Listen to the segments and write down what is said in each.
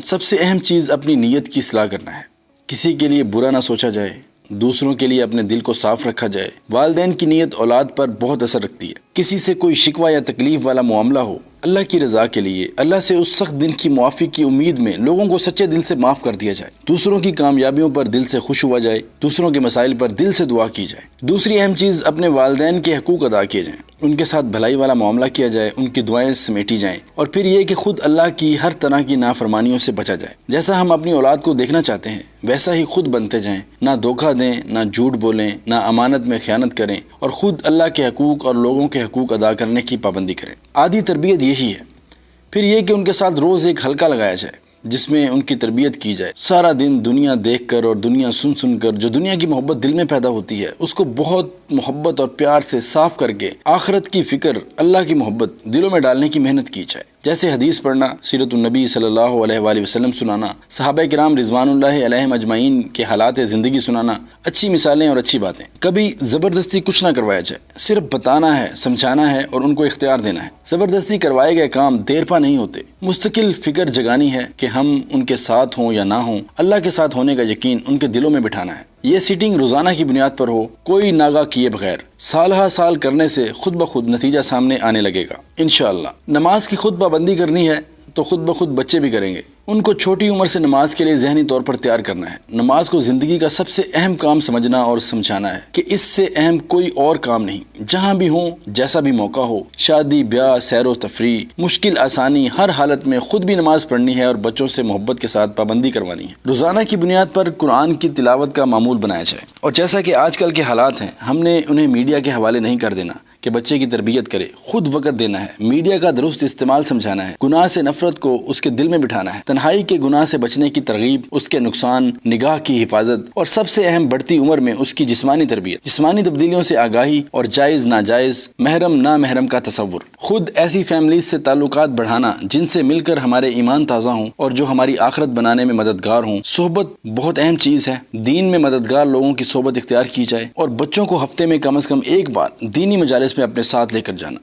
سب سے اہم چیز اپنی نیت کی اصلاح کرنا ہے۔ کسی کے لیے برا نہ سوچا جائے، دوسروں کے لیے اپنے دل کو صاف رکھا جائے۔ والدین کی نیت اولاد پر بہت اثر رکھتی ہے۔ کسی سے کوئی شکوہ یا تکلیف والا معاملہ ہو، اللہ کی رضا کے لیے، اللہ سے اس سخت دن کی معافی کی امید میں لوگوں کو سچے دل سے معاف کر دیا جائے۔ دوسروں کی کامیابیوں پر دل سے خوش ہوا جائے، دوسروں کے مسائل پر دل سے دعا کی جائے۔ دوسری اہم چیز، اپنے والدین کے حقوق ادا کیے جائیں، ان کے ساتھ بھلائی والا معاملہ کیا جائے، ان کی دعائیں سمیٹی جائیں، اور پھر یہ کہ خود اللہ کی ہر طرح کی نافرمانیوں سے بچا جائے۔ جیسا ہم اپنی اولاد کو دیکھنا چاہتے ہیں ویسا ہی خود بنتے جائیں، نہ دھوکہ دیں، نہ جھوٹ بولیں، نہ امانت میں خیانت کریں، اور خود اللہ کے حقوق اور لوگوں کے حقوق ادا کرنے کی پابندی کریں۔ آدھی تربیت یہی ہے۔ پھر یہ کہ ان کے ساتھ روز ایک حلقہ لگایا جائے جس میں ان کی تربیت کی جائے۔ سارا دن دنیا دیکھ کر اور دنیا سن کر جو دنیا کی محبت دل میں پیدا ہوتی ہے، اس کو بہت محبت اور پیار سے صاف کر کے آخرت کی فکر، اللہ کی محبت دلوں میں ڈالنے کی محنت کی جائے۔ جیسے حدیث پڑھنا، سیرت النبی صلی اللہ علیہ وآلہ وسلم سنانا، صحابہ کرام رضوان اللہ علیہم اجمعین کے حالات زندگی سنانا، اچھی مثالیں اور اچھی باتیں۔ کبھی زبردستی کچھ نہ کروایا جائے، صرف بتانا ہے، سمجھانا ہے اور ان کو اختیار دینا ہے۔ زبردستی کروائے گئے کام دیر پا نہیں ہوتے۔ مستقل فکر جگانی ہے کہ ہم ان کے ساتھ ہوں یا نہ ہوں، اللہ کے ساتھ ہونے کا یقین ان کے دلوں میں بٹھانا ہے۔ یہ سیٹنگ روزانہ کی بنیاد پر ہو، کوئی ناغہ کیے بغیر۔ سال ہا سال کرنے سے خود بخود نتیجہ سامنے آنے لگے گا انشاءاللہ۔ نماز کی خود پابندی کرنی ہے تو خود بخود بچے بھی کریں گے۔ ان کو چھوٹی عمر سے نماز کے لیے ذہنی طور پر تیار کرنا ہے۔ نماز کو زندگی کا سب سے اہم کام سمجھنا اور سمجھانا ہے کہ اس سے اہم کوئی اور کام نہیں۔ جہاں بھی ہوں، جیسا بھی موقع ہو، شادی، بیاہ، سیر و تفریح، مشکل آسانی، ہر حالت میں خود بھی نماز پڑھنی ہے اور بچوں سے محبت کے ساتھ پابندی کروانی ہے۔ روزانہ کی بنیاد پر قرآن کی تلاوت کا معمول بنایا جائے، اور جیسا کہ آج کل کے حالات ہیں، ہم نے انہیں میڈیا کے حوالے نہیں کر دینا کہ بچے کی تربیت کرے۔ خود وقت دینا ہے، میڈیا کا درست استعمال سمجھانا ہے، گناہ سے نفرت کو اس کے دل میں بٹھانا ہے، تنہائی کے گناہ سے بچنے کی ترغیب، اس کے نقصان، نگاہ کی حفاظت، اور سب سے اہم بڑھتی عمر میں اس کی جسمانی تربیت، جسمانی تبدیلیوں سے آگاہی، اور جائز ناجائز، محرم نامحرم کا تصور۔ خود ایسی فیملیز سے تعلقات بڑھانا جن سے مل کر ہمارے ایمان تازہ ہوں اور جو ہماری آخرت بنانے میں مددگار ہوں۔ صحبت بہت اہم چیز ہے۔ دین میں مددگار لوگوں کی صحبت اختیار کی جائے، اور بچوں کو ہفتے میں کم از کم ایک بار دینی مجالس میں اپنے ساتھ لے کر جانا۔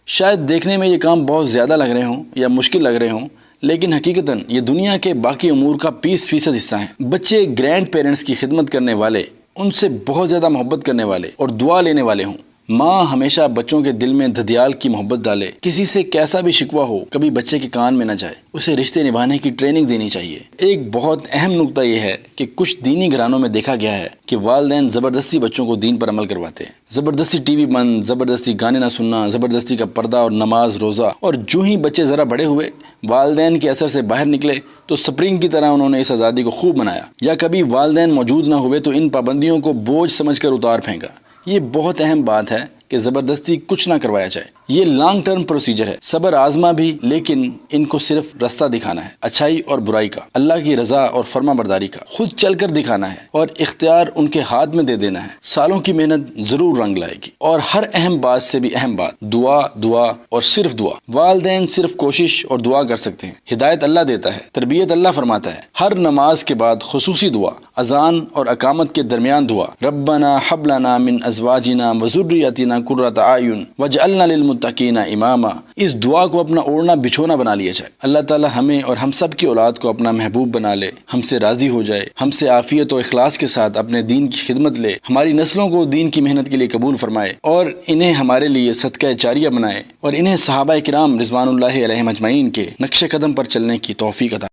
شاید دیکھنے میں یہ کام بہت زیادہ لگ رہے ہوں یا مشکل لگ رہے ہوں، لیکن حقیقتاً یہ دنیا کے باقی امور کا 20% حصہ ہیں۔ بچے گرینڈ پیرنٹس کی خدمت کرنے والے، ان سے بہت زیادہ محبت کرنے والے اور دعا لینے والے ہوں۔ ماں ہمیشہ بچوں کے دل میں دھدیال کی محبت ڈالے۔ کسی سے کیسا بھی شکوہ ہو کبھی بچے کے کان میں نہ جائے، اسے رشتے نبھانے کی ٹریننگ دینی چاہیے۔ ایک بہت اہم نقطہ یہ ہے کہ کچھ دینی گھرانوں میں دیکھا گیا ہے کہ والدین زبردستی بچوں کو دین پر عمل کرواتے ہیں۔ زبردستی ٹی وی بند، زبردستی گانے نہ سننا، زبردستی کا پردہ اور نماز روزہ، اور جو ہی بچے ذرا بڑے ہوئے، والدین کے اثر سے باہر نکلے تو سپرنگ کی طرح انہوں نے اس آزادی کو خوب منایا، یا کبھی والدین موجود نہ ہوئے تو ان پابندیوں کو بوجھ سمجھ کر اتار پھینکا۔ یہ بہت اہم بات ہے کہ زبردستی کچھ نہ کروایا جائے۔ یہ لانگ ٹرم پروسیجر ہے، صبر آزما بھی، لیکن ان کو صرف رستہ دکھانا ہے، اچھائی اور برائی کا، اللہ کی رضا اور فرما برداری کا، خود چل کر دکھانا ہے، اور اختیار ان کے ہاتھ میں دے دینا ہے۔ سالوں کی محنت ضرور رنگ لائے گی۔ اور ہر اہم بات سے بھی اہم بات، دعا، دعا اور صرف دعا۔ والدین صرف کوشش اور دعا کر سکتے ہیں، ہدایت اللہ دیتا ہے، تربیت اللہ فرماتا ہے۔ ہر نماز کے بعد خصوصی دعا، اذان اور اقامت کے درمیان دعا، ربنا حب لنا من ازواجنا وذریتنا قرۃ اعین واجعلنا للمتقین اماما۔ اس دعا کو اپنا اوڑھنا بچھونا بنا لیا جائے۔ اللہ تعالی ہمیں اور ہم سب کی اولاد کو اپنا محبوب بنا لے، ہم سے راضی ہو جائے، ہم سے عافیت و اخلاص کے ساتھ اپنے دین کی خدمت لے، ہماری نسلوں کو دین کی محنت کے لیے قبول فرمائے، اور انہیں ہمارے لیے صدقہ جاریہ بنائے، اور انہیں صحابہ کرام رضوان اللہ علیہم اجمعین کے نقش قدم پر چلنے کی توفیق عطا